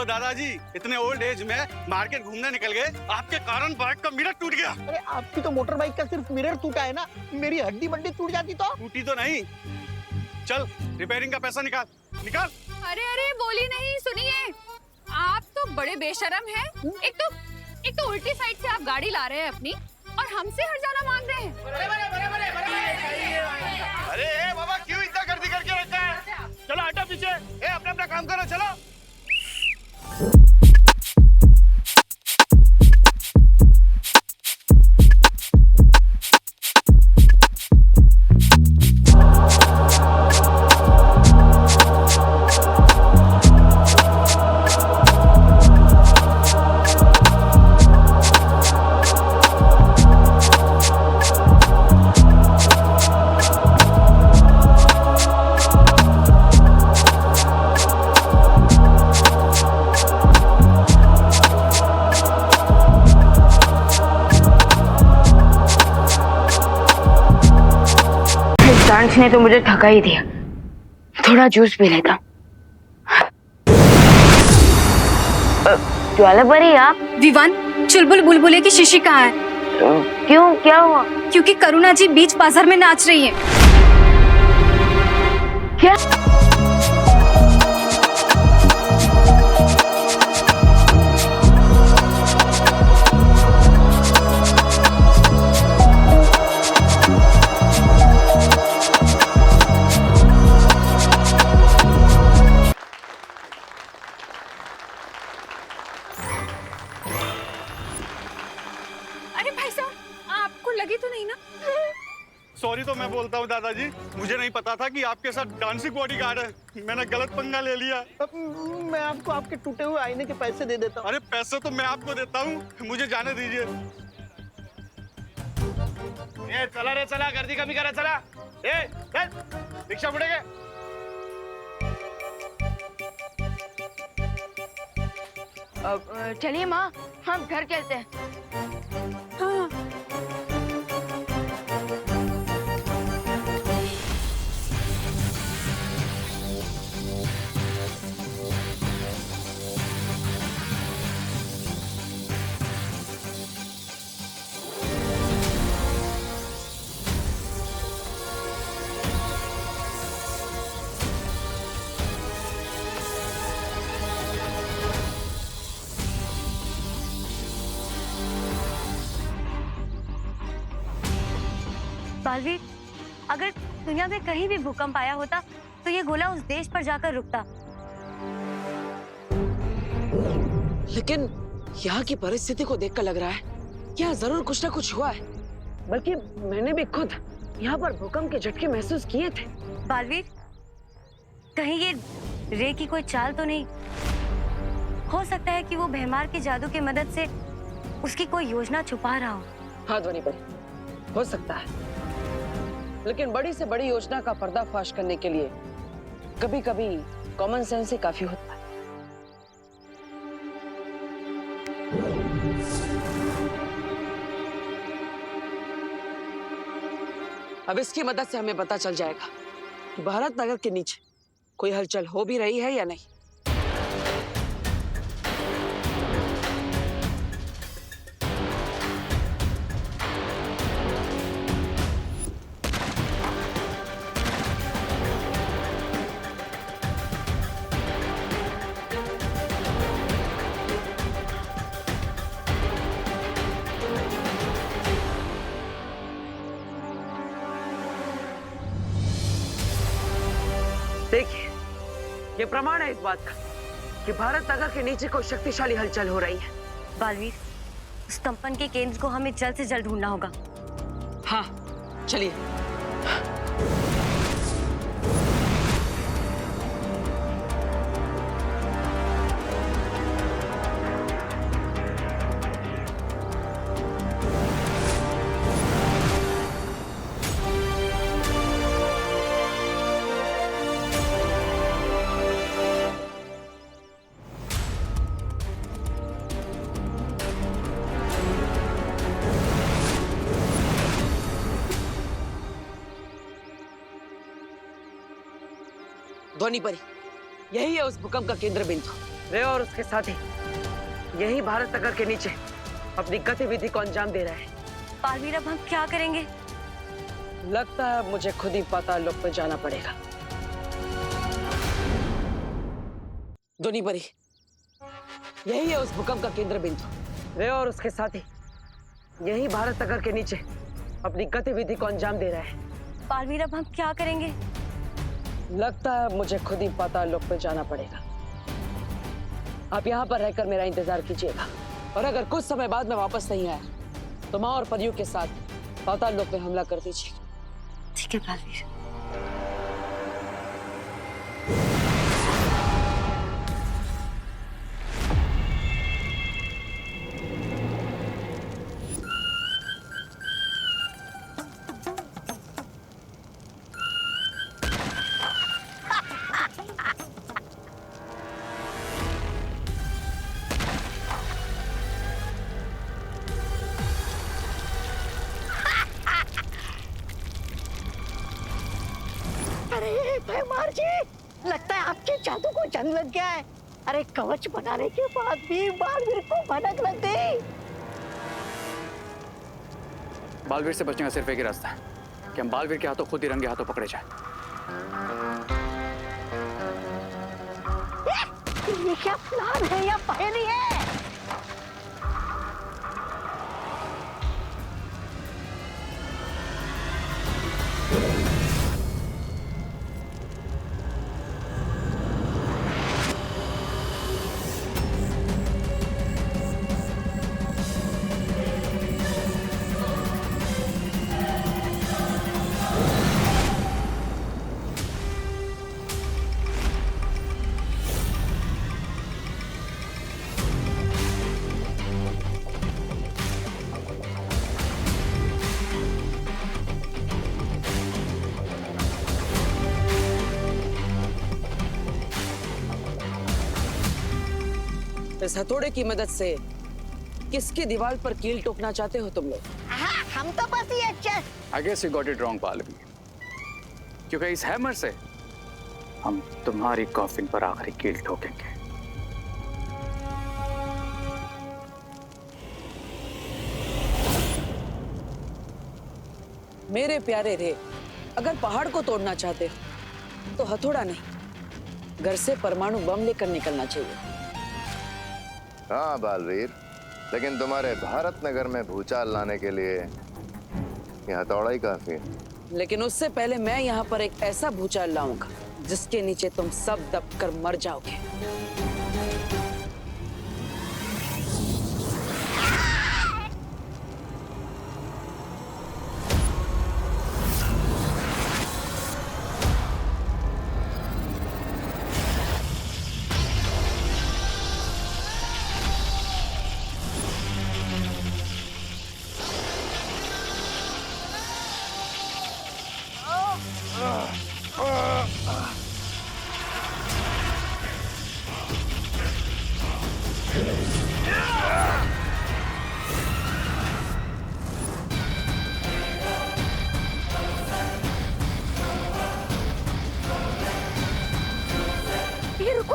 ओहो दादाजी, इतने ओल्ड एज में मार्केट घूमने निकल गए, आपके कारण बाइक का मिरर टूट गया। अरे आपकी तो मोटर बाइक का सिर्फ मिरर टूटा है ना, मेरी हड्डी बड्डी टूट जाती तो। टूटी तो नहीं। चल रिपेयरिंग का पैसा निकाल निकाल। अरे अरे बोली नहीं, सुनिए, आप तो बड़े बेशरम हैं। एक तो उल्टी साइड से आप गाड़ी ला रहे हैं अपनी और हमसे हर्जाना मांग रहे हैं। अरे बाबा क्यों इतना गर्दी करके रखा है? चलो हटो पीछे, अपना अपना काम करो, चलो। डांस ने तो मुझे थका ही दिया, थोड़ा जूस पी लेता। ज्वाला परी आप? विवान, चुलबुल बुलबुले की शीशी कहाँ है? क्यों, क्या हुआ? क्योंकि करुणा जी बीच बाजार में नाच रही हैं। क्या? अरे भाई साहब, आपको लगी तो नहीं ना? सॉरी तो मैं बोलता हूँ दादाजी, मुझे नहीं पता था कि आपके साथ डांसिंग बॉडीगार्ड है। मैंने गलत पंगा ले लिया। मैं आपको आपके टूटे हुए आईने के पैसे दे देता हूँ। अरे पैसे तो मैं आपको देता हूँ, मुझे जाने दीजिए। ए चला रे चला, गर्दी कमी करा, चला। ए चल, रिक्शा पुढे घे। चलिए माँ, हम घर चलते हैं। हाँ। बालवीर, अगर दुनिया में कहीं भी भूकंप आया होता तो ये गोला उस देश पर जाकर रुकता। लेकिन यहाँ की परिस्थिति को देखकर लग रहा है यहाँ जरूर कुछ ना कुछ हुआ है। बल्कि मैंने भी खुद यहाँ पर भूकंप के झटके महसूस किए थे। बालवीर, कहीं ये रे की कोई चाल तो नहीं? हो सकता है कि वो भैमार के जादू की मदद से उसकी कोई योजना छुपा रहा हो। हाँ ध्वनि पर हो सकता है, लेकिन बड़ी से बड़ी योजना का पर्दाफाश करने के लिए कभी कभी कॉमन सेंस ही काफी होता है। अब इसकी मदद से हमें पता चल जाएगा कि भारत नगर के नीचे कोई हलचल हो भी रही है या नहीं। देखिए, ये प्रमाण है इस बात का कि भारत नगर के नीचे कोई शक्तिशाली हलचल हो रही है। बालवीर, उस कंपन के केंद्र को हमें जल्द से जल्द ढूंढना होगा। हाँ चलिए। ध्वनि परी, यही है उस भूकंप का केंद्र बिंदु। रे और उसके साथी यही भारत नगर के नीचे अपनी गतिविधि को अंजाम दे रहा है। बालवीर, अब हम क्या करेंगे? लगता है मुझे खुद ही पाताल लोक में जाना पड़ेगा। ध्वनि परी, यही है उस भूकंप का केंद्र बिंदु। रे और उसके साथी यही भारत नगर के नीचे अपनी गतिविधि को अंजाम दे रहा है। बालवीर, अब हम क्या करेंगे? लगता है मुझे खुद ही पाताल लोक में जाना पड़ेगा। आप यहाँ पर रहकर मेरा इंतजार कीजिएगा, और अगर कुछ समय बाद में वापस नहीं आया तो माँ और परियों के साथ पाताल लोक में हमला कर दीजिए। ठीक है बालवीर। अरे भैमार जी, लगता है आपके जादू को जंग लग गया है। अरे कवच बनाने के बाद भी बालवीर को भनक लग गई। बालवीर से बचने का सिर्फ एक ही रास्ता है कि हम बालवीर के हाथों खुद ही रंगे हाथों पकड़े जाए। ये क्या प्लान है या पहेली है? इस हथौड़े की मदद से किसकी दीवार पर कील ठोकना चाहते हो तुम लोग? हाँ, हम तो बस ये chess. I guess you got it wrong, Baalveer, क्योंकि इस हैमर से हम तुम्हारी कॉफिन पर आखिरी कील ठोकेंगे। मेरे प्यारे रे, अगर पहाड़ को तोड़ना चाहते हो तो हथौड़ा नहीं, घर से परमाणु बम लेकर निकलना चाहिए। हाँ बालवीर, लेकिन तुम्हारे भारत नगर में भूचाल लाने के लिए ये हथौड़ा ही काफी है। लेकिन उससे पहले मैं यहाँ पर एक ऐसा भूचाल लाऊंगा जिसके नीचे तुम सब दब कर मर जाओगे। ये रुको।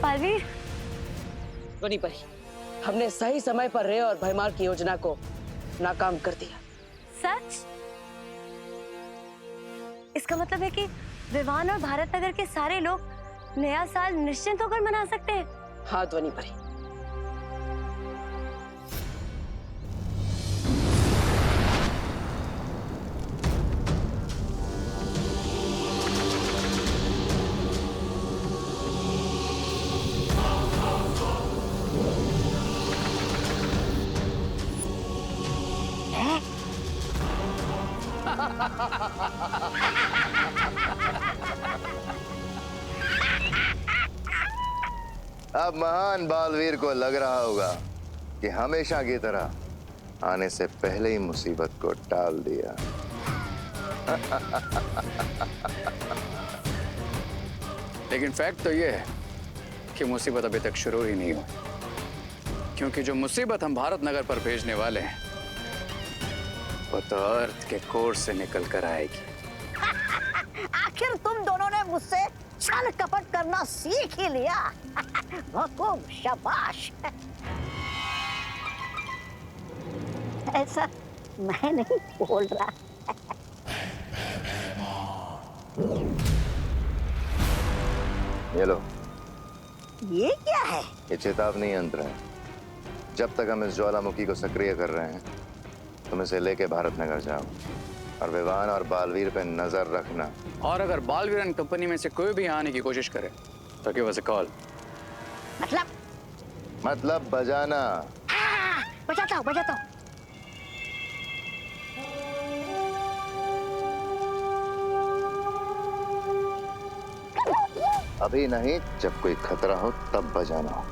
बालवीर, ध्वनि परी, हमने सही समय पर रे और भयमार की योजना को नाकाम कर दिया। सच? इसका मतलब है कि विवान और भारत नगर के सारे लोग नया साल निश्चिंत होकर मना सकते हैं। हाँ ध्वनि परी। अब महान बालवीर को लग रहा होगा कि हमेशा की तरह आने से पहले ही मुसीबत को टाल दिया। लेकिन फैक्ट तो ये है कि मुसीबत अभी तक शुरू ही नहीं हुई, क्योंकि जो मुसीबत हम भारत नगर पर भेजने वाले हैं वो तो अर्थ के कोर से निकल कर आएगी। आखिर तुम दोनों ने मुझसे छल कपट करना सीख ही लिया। खूब शाबाश। ऐसा मैं नहीं बोल रहा। ये लो, ये क्या है? ये चेतावनी यंत्र है। जब तक हम इस ज्वालामुखी को सक्रिय कर रहे हैं तुम इसे लेके भारत नगर जाओ और विवान और बालवीर पे नजर रखना। और अगर बालवीर एंड कंपनी में से कोई भी आने की कोशिश करे तो गिव अस अ कॉल। मतलब बजाना। बजाता हूँ, बजाता हूँ। अभी नहीं, जब कोई खतरा हो तब बजाना हो।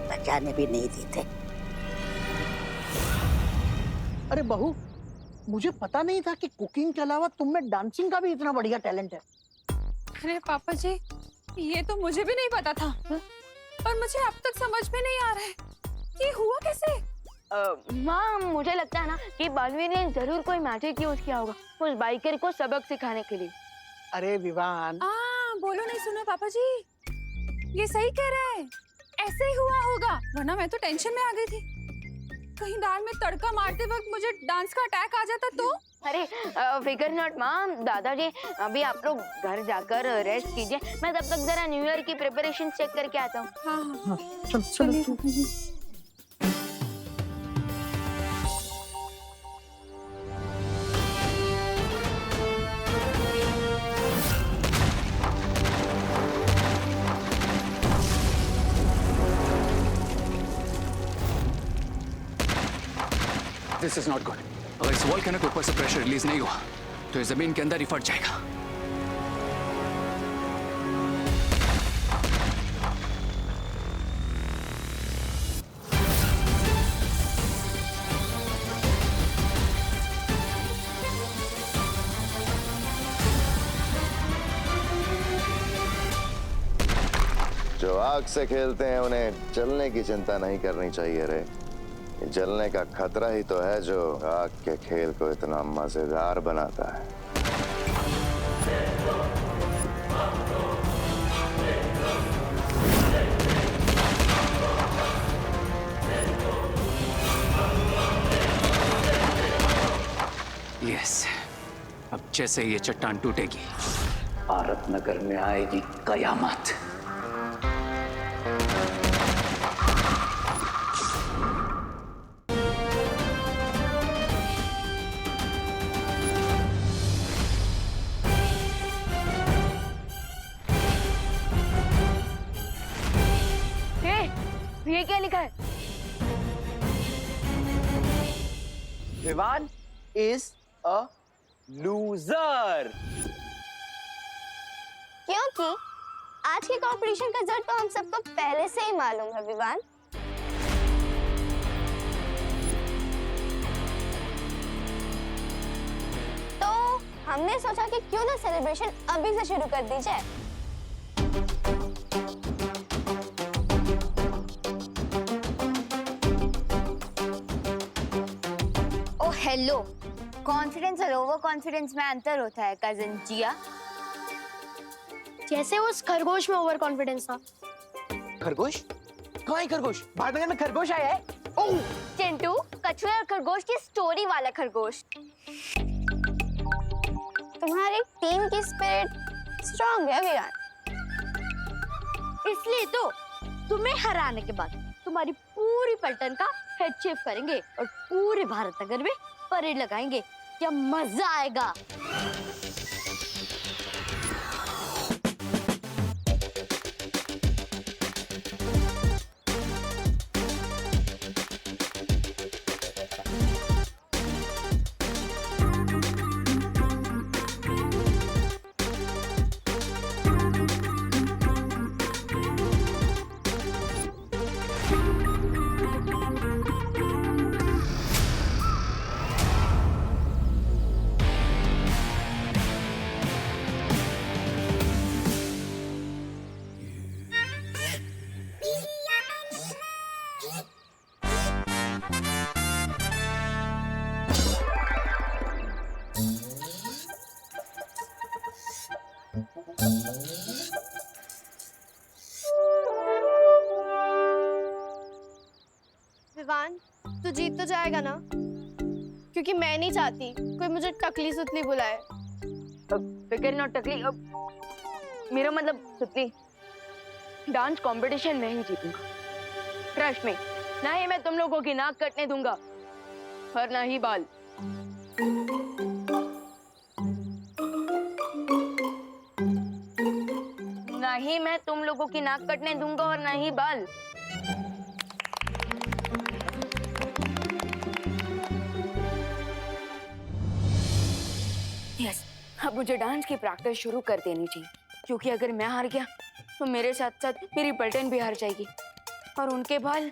बजाने भी नहीं देते। अरे बहू, मुझे पता नहीं था कि कुकिंग के अलावा तुम में डांसिंग का भी इतना बढ़िया टैलेंट है। अरे पापा जी, ये तो मुझे भी नहीं पता था। पर मुझे अब तक समझ में नहीं आ रहा है कि हुआ कैसे। माँ, मुझे लगता है ना कि बालवीर ने जरूर कोई मैजिक यूज किया होगा उस बाइकर को सबक सिखाने के लिए। अरे विवान, बोलो नहीं सुना पापा जी, ये सही कह रहे हैं। ऐसे ही हुआ होगा, वरना मैं तो टेंशन में आ गई थी। कहीं दाल में तड़का मारते वक्त मुझे डांस का अटैक आ जाता तो। अरे फिकर नॉट माँ, दादाजी अभी आप लोग घर जाकर रेस्ट कीजिए। मैं तब तक जरा न्यू ईयर की प्रिपरेशन चेक करके आता हूँ। हाँ, चलो पापा जी। This is not good. अगर इस वॉल्केनो के ऊपर से प्रेशर रिलीज नहीं हुआ तो ये जमीन के अंदर ही फट जाएगा। जो आग से खेलते हैं उन्हें जलने की चिंता नहीं करनी चाहिए रे। ये जलने का खतरा ही तो है जो आग के खेल को इतना मजेदार बनाता है। यस, अब जैसे ये चट्टान टूटेगी भारत नगर में आएगी कयामत। ये क्या लिखा है? Vivaan is a loser. क्योंकि आज के कंपटीशन का रिजल्ट तो हम सबको पहले से ही मालूम है विवान। तो हमने सोचा कि क्यों ना सेलिब्रेशन अभी से शुरू कर दी जाए। हेलो, कॉन्फिडेंस और ओवर कॉन्फिडेंस में अंतर होता है कजन जिया। जैसे उस खरगोश में ओवर कॉन्फिडेंस था। खरगोश? कहाँ है खरगोश? भारत नगर में खरगोश आया है? ओह! चिंटू, कछुए और खरगोश की स्टोरी वाला खरगोश। तुम्हारी टीम की स्पिरिट स्ट्रांग है विवान। इसलिए तो तुम्हें हराने के बाद तुम्हारी पूरी पलटन का हेड शेप करेंगे और पूरे भारत नगर में परेड लगाएंगे। क्या मजा आएगा। विवान, तू जीत तो जाएगा ना? क्योंकि मैं नहीं चाहती कोई मुझे टकली सुतली बुलाए। फिकर नॉट टकली, मेरा मतलब सुतली, डांस कंपटीशन में ही जीतूंगा। ट्रस्ट में, ना ही मैं तुम लोगों की नाक कटने दूंगा और ना ही बाल। ना ही मैं तुम लोगों की नाक कटने दूंगा और ना ही बाल। यस, अब मुझे डांस की प्रैक्टिस शुरू कर देनी चाहिए, क्योंकि अगर मैं हार गया तो मेरे साथ साथ मेरी पलटन भी हार जाएगी और उनके बाल।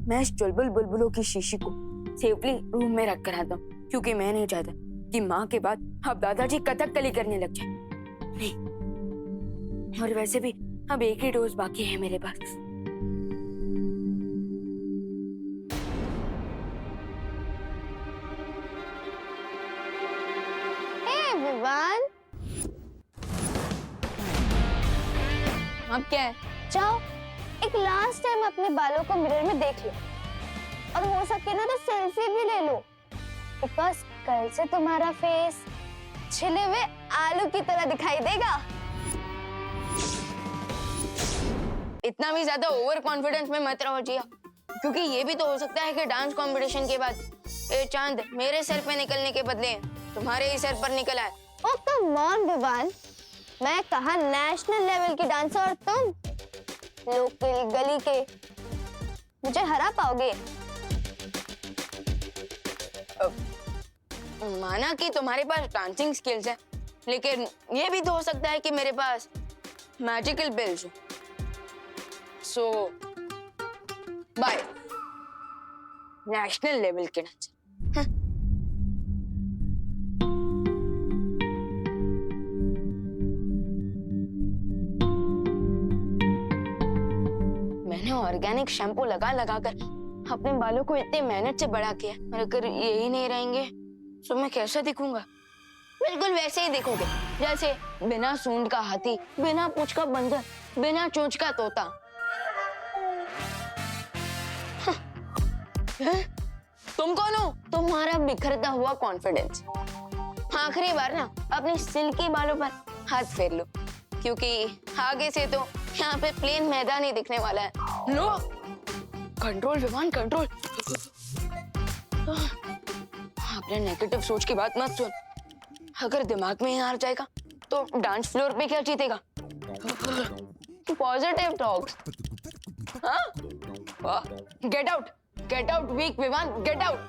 मैं इस चुलबुल बुलबुलों की शीशी को सेफली रूम में रख कर आता हूँ, क्योंकि मैं नहीं चाहता कि माँ के बाद अब दादाजी कथकली करने लग जाए। नहीं, और वैसे भी अब एक ही डोज बाकी है मेरे पास। विवान, अब क्या है? जाओ एक लास्ट टाइम अपने बालों को मिरर में देख लो, और हो सके ना तो सेल्फी भी ले लो, बिकॉज कल से तुम्हारा फेस छिले हुए आलू की तरह दिखाई देगा। इतना भी ज्यादा ओवर कॉन्फिडेंस में मत रहो जिया, क्योंकि ये भी तो हो सकता है कि डांस कंपटीशन के बाद ये चांद मेरे सर पे निकलने के बदले तुम्हारे ही सर पर निकल आए। ओ कम ऑन विवान, मैं कहा नेशनल लेवल की डांसर और तुम लोकल गली के, मुझे हरा पाओगे? माना कि तुम्हारे पास डांसिंग स्किल्स है, लेकिन ये भी तो हो सकता है कि मेरे पास मैजिकल बिल्स हो। सो बाय नेशनल लेवल के डांसर। मैंने ऑर्गेनिक शैम्पू लगा लगा कर अपने बालों को इतने मेहनत से बड़ा किया, और अगर यही नहीं रहेंगे तो मैं कैसा दिखूंगा? बिल्कुल वैसे ही दिखोगे जैसे बिना सूंड का हाथी, बिना पूंछ का बंदर, बिना चोंच का तोता। तुम कौन हो? तुम्हारा बिखरता हुआ कॉन्फिडेंस। आखिरी बार ना अपने सिल्की बालों पर हाथ फेर लो, क्योंकि आगे से तो यहाँ पे प्लेन मैदान ही दिखने वाला है। लो, कंट्रोल विमान, कंट्रोल। अपने नेगेटिव सोच की बात मत सुन। अगर दिमाग में ही हार जाएगा तो डांस फ्लोर पे क्या जीतेगा? Positive talks. हाँ? गेट आउट वीक विमान, गेट आउट।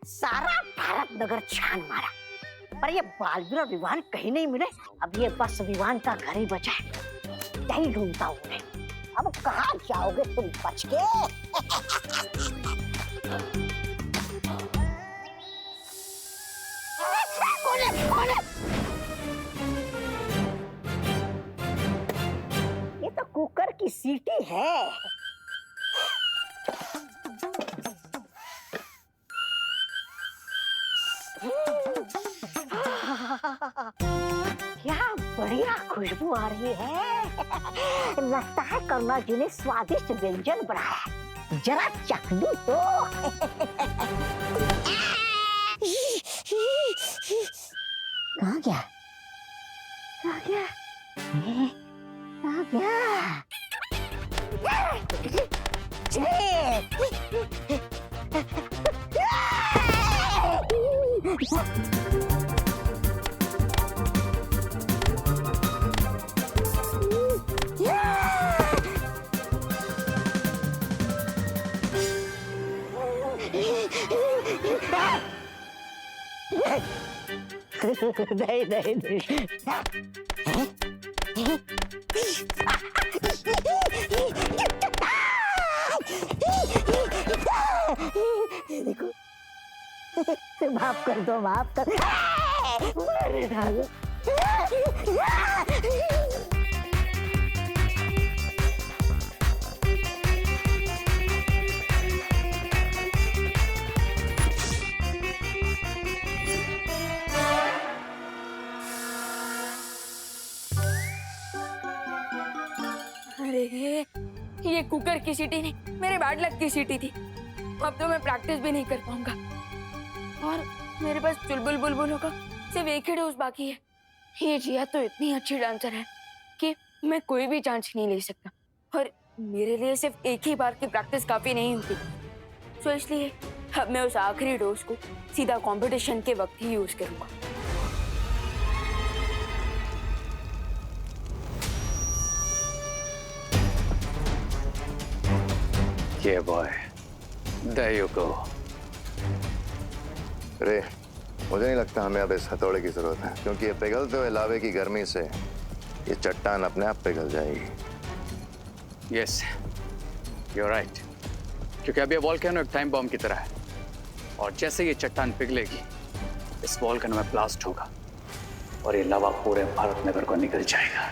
सारा भारत नगर छान मारा, पर ये बालवीर और विवान कहीं नहीं मिले। अब ये बस विवान का घर ही बचा है, यही ढूंढता हूँ मैं। अब कहाँ जाओगे तुम बच के? ये तो कुकर की सीटी है। क्या बढ़िया खुशबू आ रही है। लगता है करुणा जी ने स्वादिष्ट व्यंजन बनाया, जरा चख लूं तो। कहाँ गया? कहाँ गया? कहाँ गया? नहीं नहीं नहीं। देखो, माफ कर दो, माफ कर। अरे नागो। अरे ये कुकर की सीटी नहीं, मेरे बैड लक की सीटी थी। अब तो मैं प्रैक्टिस भी नहीं कर पाऊंगा और मेरे पास चुलबुल बुलबुलों का सिर्फ एक ही डोज बाकी है। ये जिया तो इतनी अच्छी डांसर है कि मैं कोई भी चांस नहीं ले सकता और मेरे लिए सिर्फ एक ही बार की प्रैक्टिस काफी नहीं होती। तो इसलिए अब मैं उस आखिरी डोज को सीधा कंपटीशन के वक्त ही यूज करूंगा। ये बॉय, there you go. रे, मुझे नहीं लगता हमें अब इस हथौड़े की जरूरत है, क्योंकि ये पिघलते हुए लावे की गर्मी से ये चट्टान अपने आप पिघल जाएगी। Yes, you're right. क्योंकि अब ये वॉल्केनो एक टाइम बॉम्ब की तरह है और जैसे ये चट्टान पिघलेगी इस वॉल्केनो में ब्लास्ट होगा और ये लावा पूरे भारत नगर को निकल जाएगा।